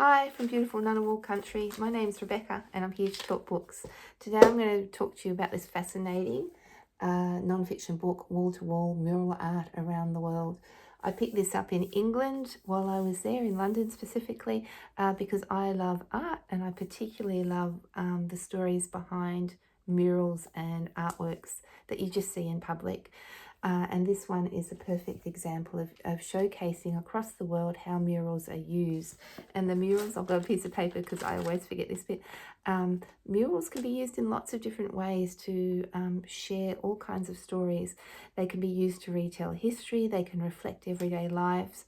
Hi from beautiful Ngunnawal country. My name's Rebecca and I'm here to talk books. Today I'm going to talk to you about this fascinating non-fiction book, Wall to Wall, Mural Art Around the World. I picked this up in England while I was there, in London specifically, because I love art and I particularly love the stories behind murals and artworks that you just see in public. And this one is a perfect example of showcasing across the world how murals are used. And the murals, I've got a piece of paper because I always forget this bit. Murals can be used in lots of different ways to share all kinds of stories. They can be used to retell history, they can reflect everyday lives,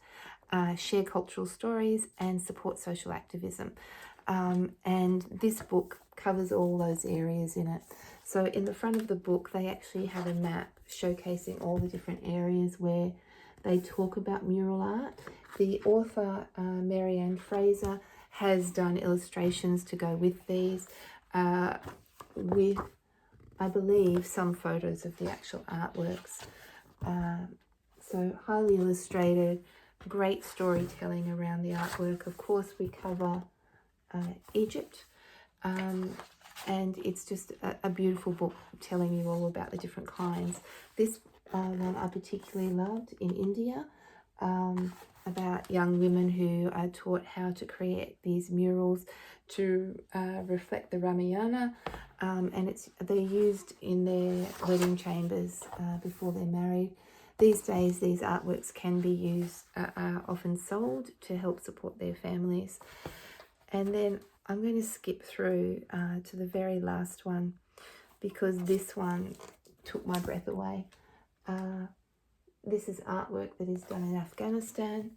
share cultural stories and support social activism. And this book covers all those areas in it. So in the front of the book, they actually have a map showcasing all the different areas where they talk about mural art. The author, Mary Ann Fraser, has done illustrations to go with these, with, I believe, some photos of the actual artworks. So highly illustrated, great storytelling around the artwork. Of course, we cover Egypt, and it's just a beautiful book telling you all about the different kinds. This one I particularly loved in India, about young women who are taught how to create these murals to reflect the Ramayana, and they're used in their wedding chambers before they're married. These days, these artworks can be used, are often sold to help support their families. And then I'm going to skip through to the very last one because this one took my breath away. This is artwork that is done in Afghanistan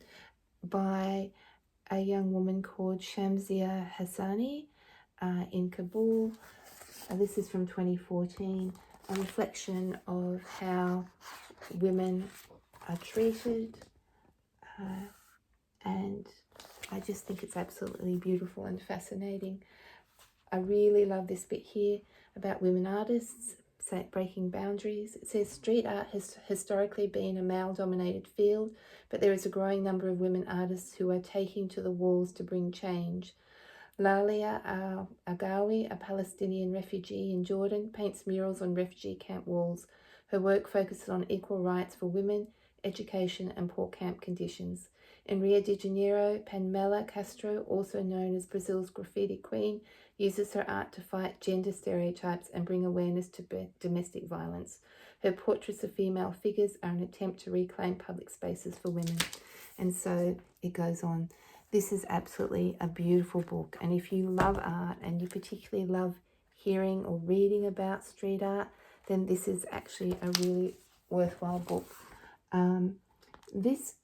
by a young woman called Shamsia Hassani in Kabul. This is from 2014, a reflection of how women are treated, and I just think it's absolutely beautiful and fascinating. I really love this bit here about women artists breaking boundaries. It says street art has historically been a male-dominated field, but there is a growing number of women artists who are taking to the walls to bring change. Lalia Agawi, a Palestinian refugee in Jordan, paints murals on refugee camp walls. Her work focuses on equal rights for women, education and poor camp conditions. In Rio de Janeiro, Pamela Castro, also known as Brazil's graffiti queen, uses her art to fight gender stereotypes and bring awareness to domestic violence. Her portraits of female figures are an attempt to reclaim public spaces for women. And so it goes on. This is absolutely a beautiful book. And if you love art and you particularly love hearing or reading about street art, then this is actually a really worthwhile book. This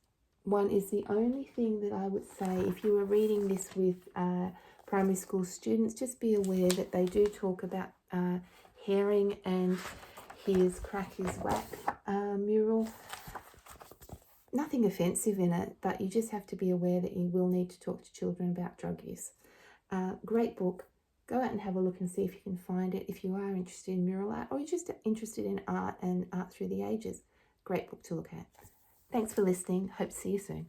one is the only thing that I would say, if you were reading this with primary school students, just be aware that they do talk about Herring and his Crack His Whack mural. Nothing offensive in it, but you just have to be aware that you will need to talk to children about drug use. Great book. Go out and have a look and see if you can find it if you are interested in mural art or you're just interested in art and art through the ages. Great book to look at. Thanks for listening. Hope to see you soon.